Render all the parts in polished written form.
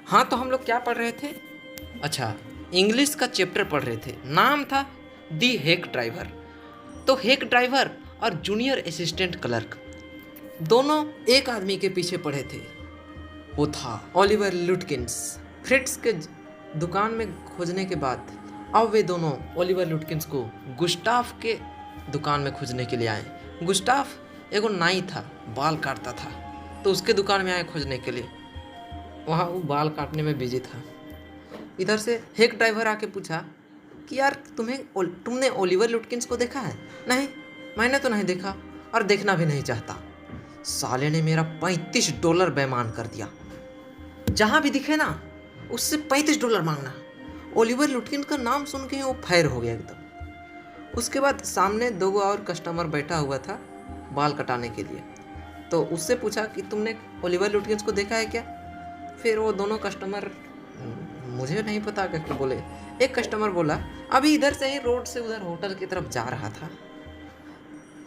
हाँ, तो हम लोग क्या पढ़ रहे थे? अच्छा, इंग्लिश का चैप्टर पढ़ रहे थे। नाम था दी हेक ड्राइवर। तो हेक ड्राइवर और जूनियर असिस्टेंट क्लर्क दोनों एक आदमी के पीछे पड़े थे। वो था ओलिवर लुटकिंस। फ्रिट्स के दुकान में खोजने के बाद अब वे दोनों ओलिवर लुटकिंस को गुस्टाफ के दुकान में खोजने के लिए आए। गुस्टाफ एगो नाई था, बाल काटता था, तो उसके दुकान में आए खोजने के लिए। वहाँ वो बाल काटने में बिजी था। इधर से हेक ड्राइवर आके पूछा कि यार तुमने ओलिवर लुटकिंस को देखा है? नहीं, मैंने तो नहीं देखा और देखना भी नहीं चाहता। साले ने मेरा $35 बेईमान कर दिया। जहाँ भी दिखे ना उससे $35 मांगना। ओलिवर लुटकिन का नाम सुन के वो फैर हो गया एकदम। उसके बाद सामने दो और कस्टमर बैठा हुआ था बाल कटाने के लिए, तो उससे पूछा कि तुमने ओलिवर लुटकिंस को देखा है क्या? फिर वो दोनों कस्टमर मुझे नहीं पता क्या बोले। एक कस्टमर बोला अभी इधर से ही रोड से उधर होटल की तरफ जा रहा था।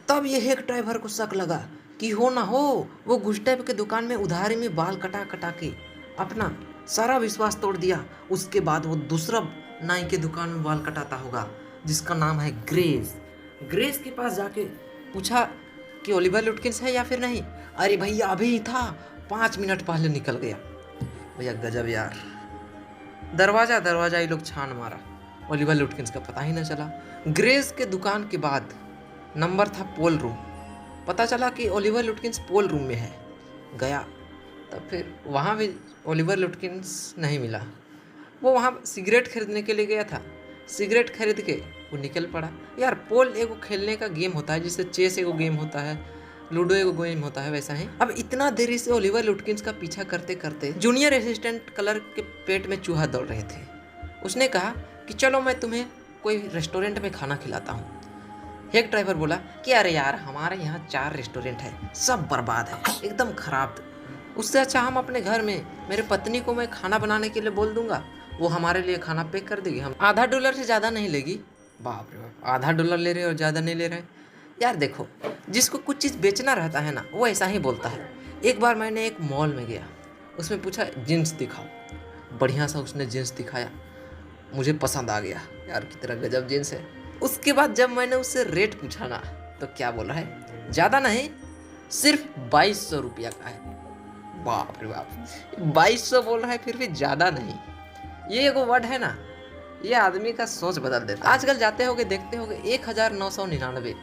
तब ये हेक ड्राइवर को शक लगा कि हो ना हो वो गुस्टैब के दुकान में उधारी में बाल कटा कटा के अपना सारा विश्वास तोड़ दिया। उसके बाद वो दूसरा नाई के दुकान में बाल कटाता होगा जिसका नाम है ग्रेस। ग्रेस के पास जाके पूछा कि ओलिवर लुटकिंस है या फिर नहीं। अरे भैया अभी ही था, 5 मिनट पहले निकल गया। भैया गजब यार। दरवाजा दरवाजा ये लोग छान मारा, ओलिवर लुटकिंस का पता ही ना चला। ग्रेस के दुकान के बाद नंबर था पोल रूम। पता चला कि ओलिवर लुटकिंस पोल रूम में है। गया तब फिर वहाँ भी ओलिवर लुटकिंस नहीं मिला। वो वहाँ सिगरेट खरीदने के लिए गया था। सिगरेट खरीद के वो निकल पड़ा। यार पोल एगो खेलने का गेम होता है, जिससे चेस एगो गेम होता है, लूडो एगो गेम होता है, वैसा ही। अब इतना देरी से ओलिवर लुटकिंस का पीछा करते करते जूनियर असिस्टेंट क्लर्क के पेट में चूहा दौड़ रहे थे। उसने कहा कि चलो मैं तुम्हें कोई रेस्टोरेंट में खाना खिलाता हूँ। एक ड्राइवर बोला कि अरे यार हमारे यहाँ 4 रेस्टोरेंट है, सब बर्बाद है, एकदम खराब। उससे अच्छा हम अपने घर में मेरे पत्नी को मैं खाना बनाने के लिए बोल दूंगा, वो हमारे लिए खाना पैक कर देगी। हम $0.5 से ज़्यादा नहीं लेगी। बाप रे बाप, $0.5 ले रहे और ज़्यादा नहीं ले रहे। यार देखो, जिसको कुछ चीज़ बेचना रहता है ना वो ऐसा ही बोलता है। एक बार मैंने एक मॉल में गया, उसमें पूछा जीन्स दिखाओ। बढ़िया सा उसने जीन्स दिखाया, मुझे पसंद आ गया। यार कितना गजब जीन्स है। उसके बाद जब मैंने उससे रेट पूछा ना तो क्या बोल रहा है, ज़्यादा नहीं, सिर्फ 2200 रुपया का है। बाप रे बाप, 2200 बोल रहा है फिर भी ज़्यादा नहीं। ये एगो वर्ड है ना, ये आदमी का सोच बदल देता है। आजकल जाते होगे देखते होगे 1999,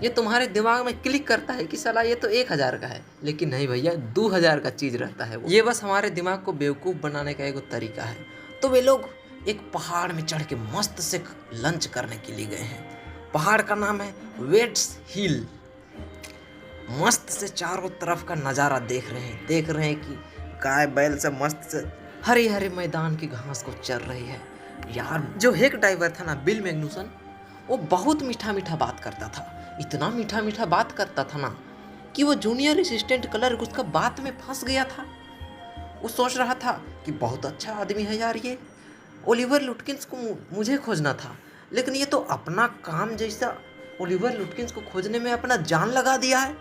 ये तुम्हारे दिमाग में क्लिक करता है कि साला ये तो 1000 का है, लेकिन नहीं भैया 2000 का चीज़ रहता है वो। ये बस हमारे दिमाग को बेवकूफ़ बनाने का एक तरीका है। तो वे लोग एक पहाड़ में चढ़ के मस्त से लंच करने के लिए गए हैं। पहाड़ का नाम है वेट्स हिल। मस्त से चारों तरफ का नज़ारा देख रहे हैं कि गाय बैल से मस्त से हरे हरे मैदान की घास को चर रही है। यार जो हेक ड्राइवर था ना, बिल मैग्नुसन, वो बहुत मीठा मीठा बात करता था। इतना मीठा मीठा बात करता था ना कि वो जूनियर असिस्टेंट क्लर्क उसका बात में फंस गया था। वो सोच रहा था कि बहुत अच्छा आदमी है यार ये, ओलिवर लुटकिंस को मुझे खोजना था, लेकिन ये तो अपना काम जैसा ओलिवर लुटकिंस को खोजने में अपना जान लगा दिया है।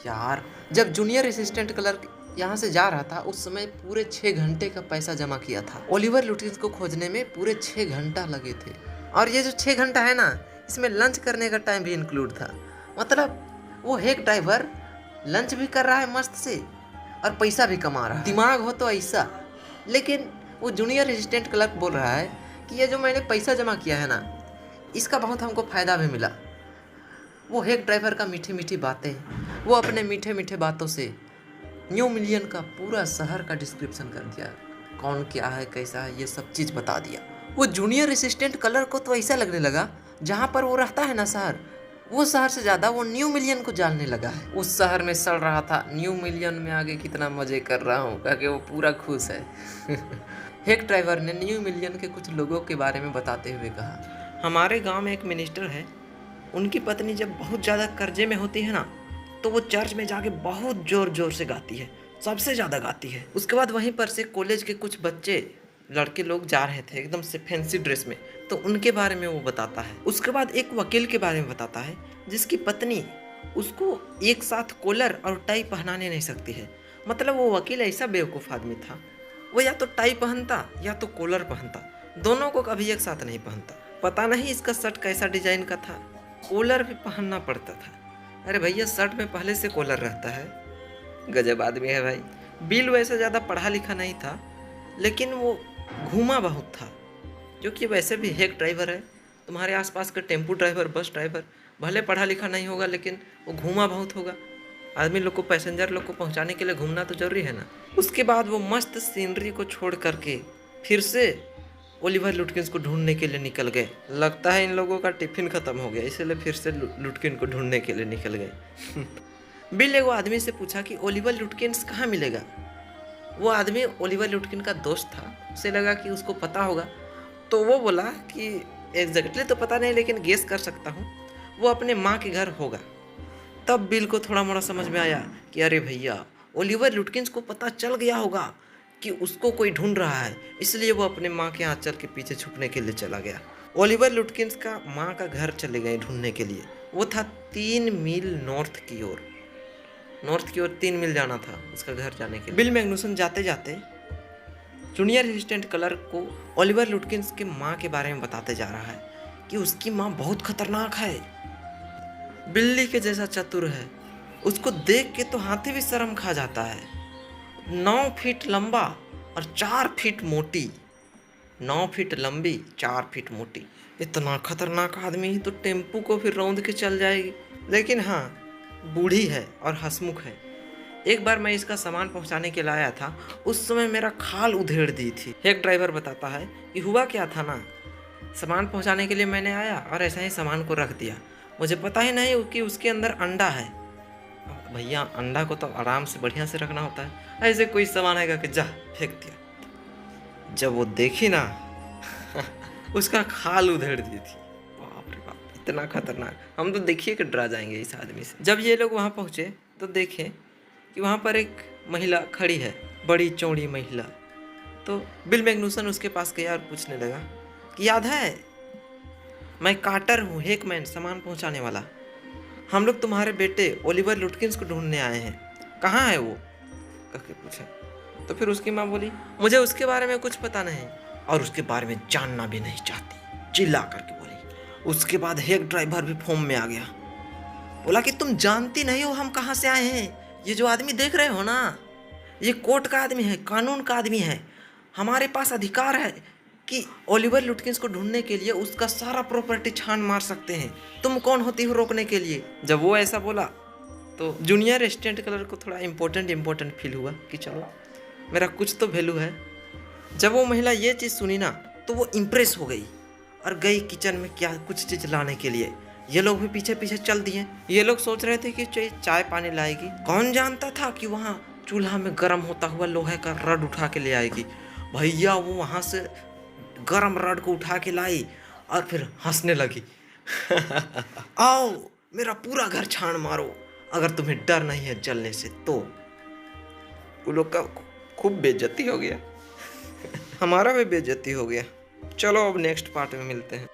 यार जब जूनियर असिस्टेंट क्लर्क यहाँ से जा रहा था उस समय पूरे 6 घंटे का पैसा जमा किया था। ओलिवर लुटकिंस को खोजने में पूरे 6 घंटा लगे थे। और ये जो 6 घंटा है ना, इसमें लंच करने का टाइम भी इंक्लूड था। मतलब वो हेक ड्राइवर लंच भी कर रहा है मस्त से और पैसा भी कमा रहा है। दिमाग हो तो ऐसा। लेकिन वो जूनियर असिस्टेंट क्लर्क बोल रहा है कि ये जो मैंने पैसा जमा किया है ना, इसका बहुत हमको फ़ायदा भी मिला। वो हेक ड्राइवर का मीठी मीठी बातें, वो अपने मीठे मीठे बातों से न्यू मिलियन का पूरा शहर का डिस्क्रिप्शन कर दिया, कौन क्या है कैसा है ये सब चीज़ बता दिया। वो जूनियर असिस्टेंट क्लर्क को तो ऐसा लगने लगा जहाँ पर वो रहता है ना शहर, वो शहर से ज़्यादा वो न्यू मिलियन को जानने लगा है। उस शहर में सड़ रहा था, न्यू मिलियन में आगे कितना मज़े कर रहा हूँ क्योंकि वो पूरा खुश है। हेक ड्राइवर ने न्यू मिलियन के कुछ लोगों के बारे में बताते हुए कहा, हमारे गांव में एक मिनिस्टर है, उनकी पत्नी जब बहुत ज़्यादा कर्जे में होती है ना तो वो चर्च में जाके बहुत ज़ोर ज़ोर से गाती है, सबसे ज़्यादा गाती है। उसके बाद वहीं पर से कॉलेज के कुछ बच्चे लड़के लोग जा रहे थे एकदम से फैंसी ड्रेस में, तो उनके बारे में वो बताता है। उसके बाद एक वकील के बारे में बताता है जिसकी पत्नी उसको एक साथ कॉलर और टाई पहनाने नहीं सकती है। मतलब वो वकील ऐसा बेवकूफ़ आदमी था वो या तो टाई पहनता या तो कॉलर पहनता, दोनों को कभी एक साथ नहीं पहनता। पता नहीं इसका शर्ट कैसा डिजाइन का था, कॉलर भी पहनना पड़ता था। अरे भैया शर्ट में पहले से कॉलर रहता है। गजब आदमी है भाई। बिल वैसे ज़्यादा पढ़ा लिखा नहीं था, लेकिन वो घूमा बहुत था, क्योंकि वैसे भी हेक ड्राइवर है। तुम्हारे आसपास के टेम्पू ड्राइवर, बस ड्राइवर भले पढ़ा लिखा नहीं होगा, लेकिन वो घूमा बहुत होगा। आदमी लोग को, पैसेंजर लोग को पहुंचाने के लिए घूमना तो जरूरी है ना। उसके बाद वो मस्त सीनरी को छोड़ करके फिर से ओलिवर लुटकिंस को ढूंढने के लिए निकल गए। लगता है इन लोगों का टिफिन खत्म हो गया, इसलिए फिर से लुटकिन को ढूंढने के लिए निकल गए। बिल एगो आदमी से पूछा कि ओलिवर लुटकिंस कहाँ मिलेगा। वो आदमी ओलिवर लुटकिन का दोस्त था, उसे लगा कि उसको पता होगा, तो वो बोला कि एग्जैक्टली तो पता नहीं, लेकिन गेस कर सकता हूँ वो अपने माँ के घर होगा। तब बिल को थोड़ा मोड़ा समझ में आया कि अरे भैया, ओलिवर लुटकिंस को पता चल गया होगा कि उसको कोई ढूंढ रहा है, इसलिए वो अपने माँ के आंचल के पीछे छुपने के लिए चला गया। ओलिवर लुटकिंस का माँ का घर चले गए ढूंढने के लिए। वो था 3 मील नॉर्थ की ओर 3 मील जाना था उसका घर जाने के लिए। बिल मैग्नुसन जाते जाते जूनियर असिस्टेंट क्लर्क को ओलिवर लुटकिंस के माँ के बारे में बताते जा रहा है कि उसकी माँ बहुत खतरनाक है, बिल्ली के जैसा चतुर है, उसको देख के तो हाथी भी शर्म खा जाता है। 9 फीट लंबा और 4 फीट मोटी, 9 फीट लंबी 4 फीट मोटी। इतना खतरनाक आदमी तो टेम्पू को फिर रौंद के चल जाएगी। लेकिन हाँ, बूढ़ी है और हंसमुख है। एक बार मैं इसका सामान पहुंचाने के लिए आया था, उस समय मेरा खाल उधेड़ दी थी। एक ड्राइवर बताता है कि हुआ क्या था ना, सामान पहुंचाने के लिए मैंने आया और ऐसा ही सामान को रख दिया। मुझे पता ही नहीं कि उसके अंदर अंडा है। भैया अंडा को तो आराम से बढ़िया से रखना होता है, ऐसे कोई सामान आएगा कि जा फेंक दिया। जब वो देखी ना उसका खाल उधेड़ दी थी। बाप रे बाप, इतना खतरनाक। हम तो देखिए कि डरा जाएंगे इस आदमी से। जब ये लोग वहाँ पहुँचे तो देखे कि वहाँ पर एक महिला खड़ी है, बड़ी चौड़ी महिला। तो बिल मैग्नुसन उसके पास गया और पूछने लगा कि याद है, मैं कार्टर हूँ, हेकमैन, सामान पहुँचाने वाला। हम लोग तुम्हारे बेटे ओलिवर लुटकिंस को ढूंढने आए हैं, कहाँ है वो करके पूछे। तो फिर उसकी माँ बोली, मुझे उसके बारे में कुछ पता नहीं और उसके बारे में जानना भी नहीं चाहती, चिल्ला करके बोली। उसके बाद हेक ड्राइवर भी फोम में आ गया, बोला कि तुम जानती नहीं हो हम कहाँ से आए हैं। ये जो आदमी देख रहे हो ना, ये कोर्ट का आदमी है, कानून का आदमी है। हमारे पास अधिकार है कि ओलिवर लुटकिंस को ढूंढने के लिए उसका सारा प्रॉपर्टी छान मार सकते हैं। तुम कौन होती हो रोकने के लिए। जब वो ऐसा बोला तो जूनियर असिस्टेंट क्लर्क को थोड़ा इम्पोर्टेंट फील हुआ कि चलो मेरा कुछ तो वैल्यू है। जब वो महिला ये चीज़ सुनी ना तो वो इम्प्रेस हो गई और गई किचन में क्या कुछ चीज़ लाने के लिए। ये लोग भी पीछे पीछे चल दिए। ये लोग सोच रहे थे कि चाय पानी लाएगी, कौन जानता था कि वहाँ चूल्हा में गर्म होता हुआ लोहे का रड उठा के ले आएगी। भैया वो वहाँ से गर्म रड को उठा के लाई और फिर हंसने लगी। आओ मेरा पूरा घर छान मारो, अगर तुम्हें डर नहीं है जलने से। तो वो लोग का खूब बेइज्जती हो गया। हमारा भी बेइज्जती हो गया। चलो अब नेक्स्ट पार्ट में मिलते हैं।